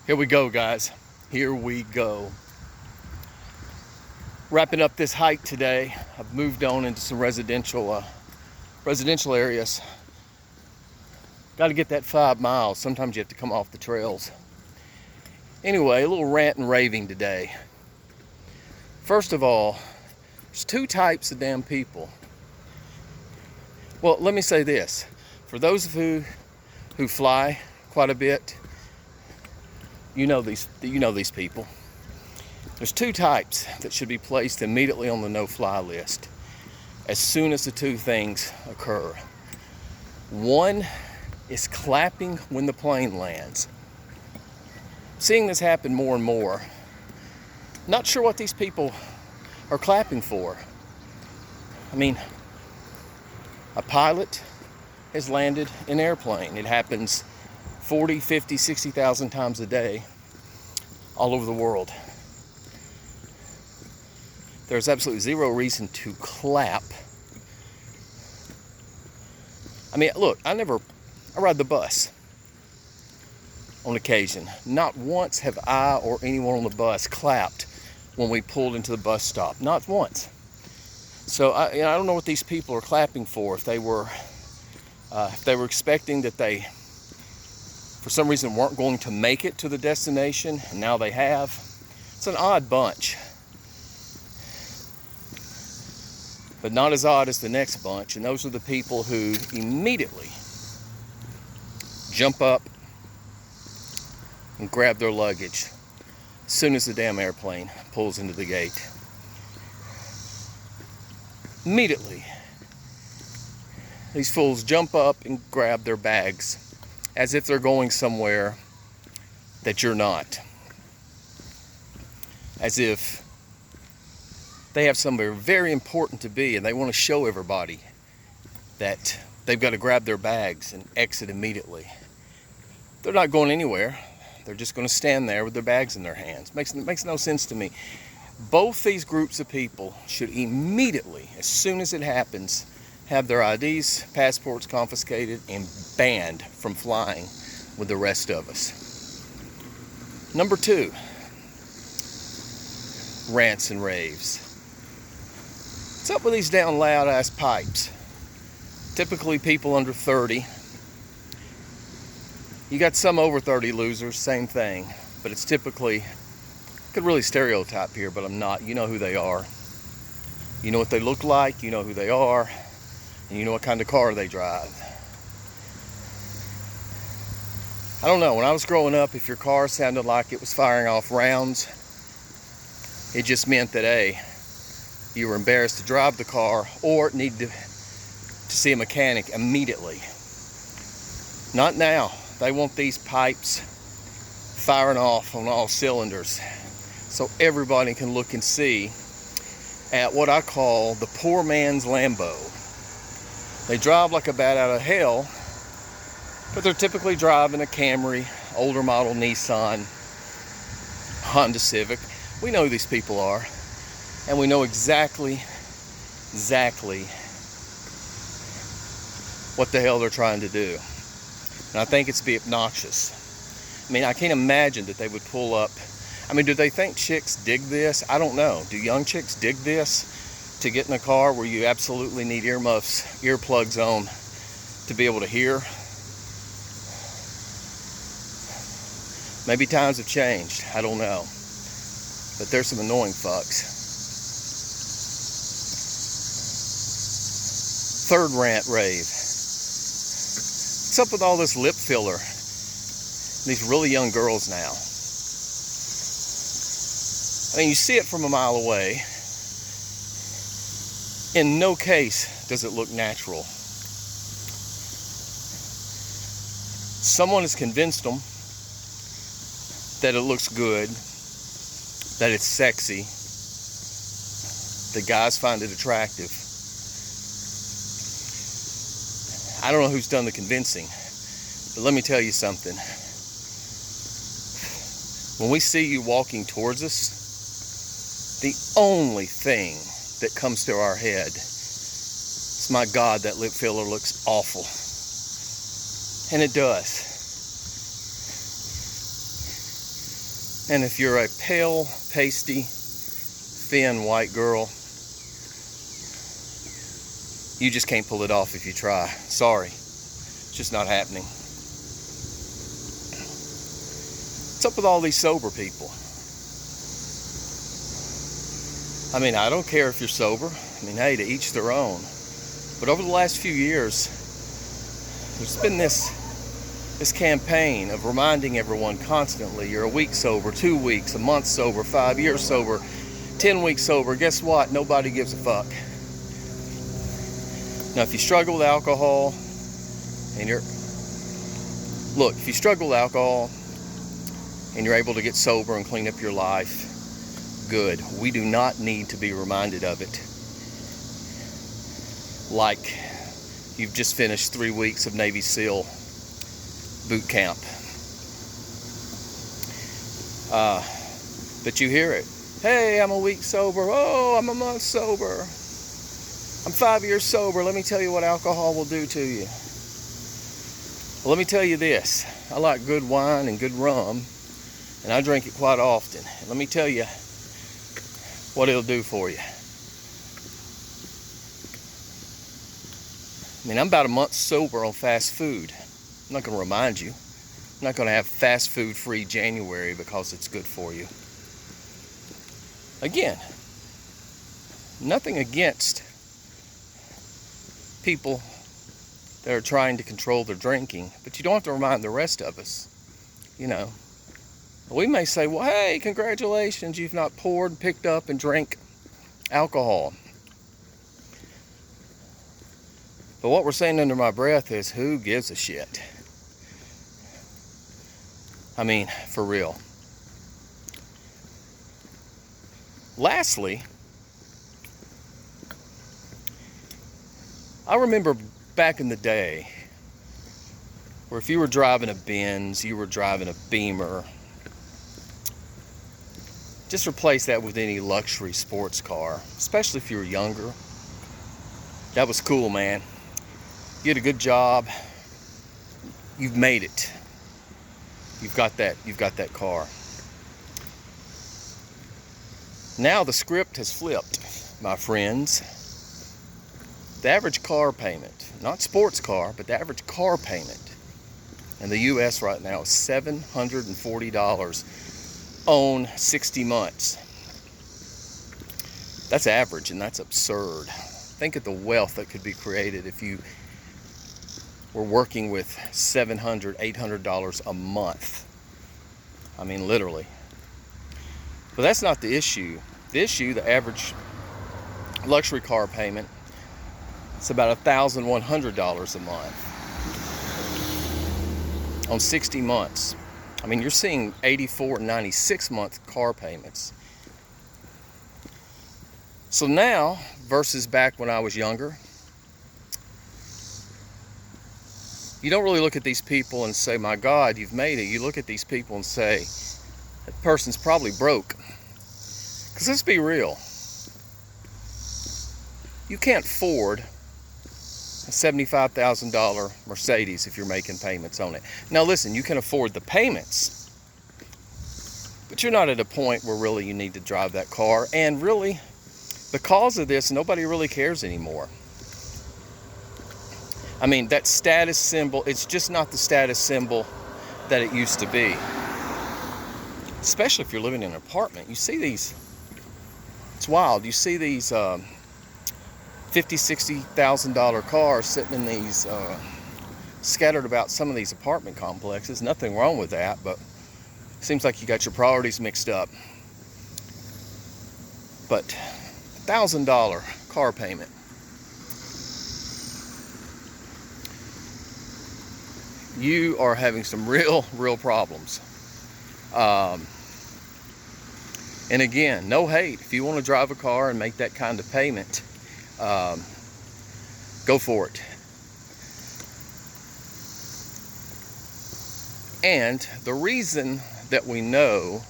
Here we go, guys. Here we go. Wrapping up this hike today. I've moved on into some residential areas. Got to get that 5 miles. Sometimes you have to come off the trails. Anyway, a little rant and raving today. First of all, there's two types of damn people. Well, let me say this. For those of you who fly quite a bit, you know these people. There's two types that should be placed immediately on the no-fly list as soon as the two things occur. One is clapping when the plane lands. Seeing this happen more and more, not sure what these people are clapping for. I mean, a pilot has landed an airplane. It happens 40, 50, 60,000 times a day all over the world. There's absolutely zero reason to clap. I mean, look, I ride the bus on occasion. Not once have I or anyone on the bus clapped when we pulled into the bus stop. Not once. So I don't know what these people are clapping for. If they were expecting that they, for some reason, weren't going to make it to the destination, and now they have. It's an odd bunch. But not as odd as the next bunch, and those are the people who immediately jump up and grab their luggage as soon as the damn airplane pulls into the gate. Immediately, these fools jump up and grab their bags as if they're going somewhere that you're not. As if they have somewhere very important to be and they want to show everybody that they've got to grab their bags and exit immediately. They're not going anywhere. They're just going to stand there with their bags in their hands. Makes no sense to me. Both these groups of people should immediately, as soon as it happens, have their IDs, passports confiscated, and banned from flying with the rest of us. Number two, rants and raves. What's up with these down loud ass pipes? Typically people under 30. You got some over 30 losers, same thing. But it's typically, could really stereotype here, but I'm not. You know who they are. You know what they look like, you know who they are, and you know what kind of car they drive. I don't know, when I was growing up, if your car sounded like it was firing off rounds, it just meant that A, you were embarrassed to drive the car or needed to see a mechanic immediately. Not now. They want these pipes firing off on all cylinders so everybody can look and see at what I call the poor man's Lambo. They drive like a bat out of hell, but they're typically driving a Camry, older model Nissan, Honda Civic. We know who these people are, and we know exactly what the hell they're trying to do. And I think it's be obnoxious. I mean, I can't imagine that they would pull up. I mean, do they think chicks dig this? I don't know. Do young chicks dig this, to get in a car where you absolutely need earplugs on to be able to hear? Maybe times have changed. I don't know. But there's some annoying fucks. Third rant rave. What's up with all this lip filler? These really young girls now. I mean, you see it from a mile away. In no case does it look natural. Someone has convinced them that it looks good, that it's sexy, the guys find it attractive. I don't know who's done the convincing, but let me tell you something. When we see you walking towards us, the only thing that comes to our head is, my God, that lip filler looks awful. And it does. And if you're a pale, pasty, thin white girl, you just can't pull it off if you try. Sorry, it's just not happening. What's up with all these sober people? I mean, I don't care if you're sober. I mean, hey, to each their own. But over the last few years, there's been this campaign of reminding everyone constantly, you're a week sober, 2 weeks, a month sober, 5 years sober, 10 weeks sober. Guess what? Nobody gives a fuck. Now, if you struggle with alcohol, and if you struggle with alcohol, and you're able to get sober and clean up your life, good. We do not need to be reminded of it like you've just finished 3 weeks of Navy SEAL boot camp. But you hear it. Hey, I'm a week sober. Oh, I'm a month sober. I'm 5 years sober. Let me tell you what alcohol will do to you. Well, let me tell you this. I like good wine and good rum, and I drink it quite often. And let me tell you what it'll do for you. I mean, I'm about a month sober on fast food. I'm not going to remind you. I'm not going to have fast food free January because it's good for you. Again, nothing against people that are trying to control their drinking, but you don't have to remind the rest of us. You know, we may say, well, hey, congratulations, you've not poured, picked up, and drank alcohol. But what we're saying under my breath is, who gives a shit? I mean, for real. Lastly, I remember back in the day where if you were driving a Benz, you were driving a Beamer, just replace that with any luxury sports car, especially if you were younger. That was cool, man. You had a good job. You've made it. You've got that car. Now the script has flipped, my friends. The average car payment, not sports car, but the average car payment in the U.S. right now is $740 on 60 months. That's average, and that's absurd. Think of the wealth that could be created if you were working with $700, $800 a month. I mean, literally. But that's not the issue. The issue, the average luxury car payment, it's about $1,100 a month on 60 months. I mean, you're seeing 84 and 96 month car payments. So now, versus back when I was younger, you don't really look at these people and say, my God, you've made it. You look at these people and say, that person's probably broke. Because let's be real. You can't afford a $75,000 Mercedes if you're making payments on it. Now listen, you can afford the payments, but you're not at a point where really you need to drive that car. And really, because of this, nobody really cares anymore. I mean, that status symbol, it's just not the status symbol that it used to be. Especially if you're living in an apartment. You see these, it's wild, you see these $50,000, $60,000 cars sitting in these, scattered about some of these apartment complexes. Nothing wrong with that, but it seems like you got your priorities mixed up. But $1,000 car payment. You are having some real problems. And again, no hate. If you want to drive a car and make that kind of payment, go for it. And the reason that we know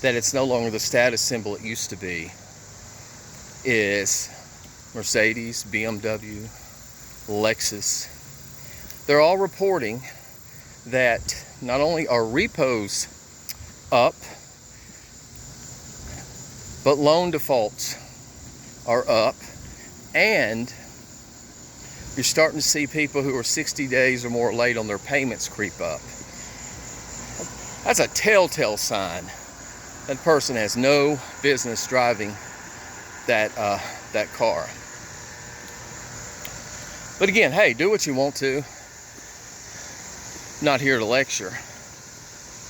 that it's no longer the status symbol it used to be is Mercedes, BMW, Lexus. They're all reporting that not only are repos up, but loan defaults are up, and you're starting to see people who are 60 days or more late on their payments creep up. That's a telltale sign that person has no business driving that car. But again, hey, do what you want to. I'm not here to lecture.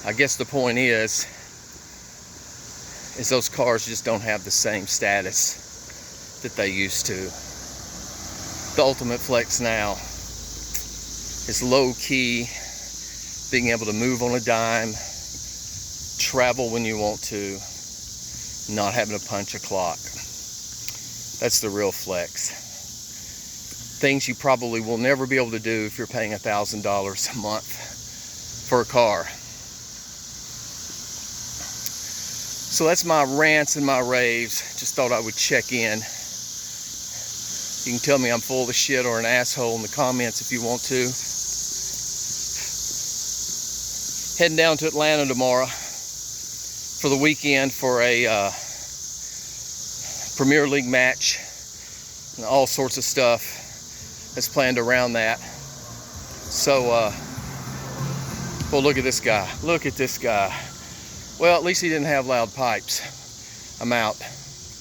I guess the point is those cars just don't have the same status that they used to. The ultimate flex now is low key, being able to move on a dime, travel when you want to, not having to punch a clock. That's the real flex. Things you probably will never be able to do if you're paying $1,000 a month for a car. So that's my rants and my raves. Just thought I would check in. You can tell me I'm full of shit or an asshole in the comments if you want to. Heading down to Atlanta tomorrow for the weekend for a Premier League match and all sorts of stuff that's planned around that. So, well, look at this guy. Look at this guy. Well, at least he didn't have loud pipes. I'm out.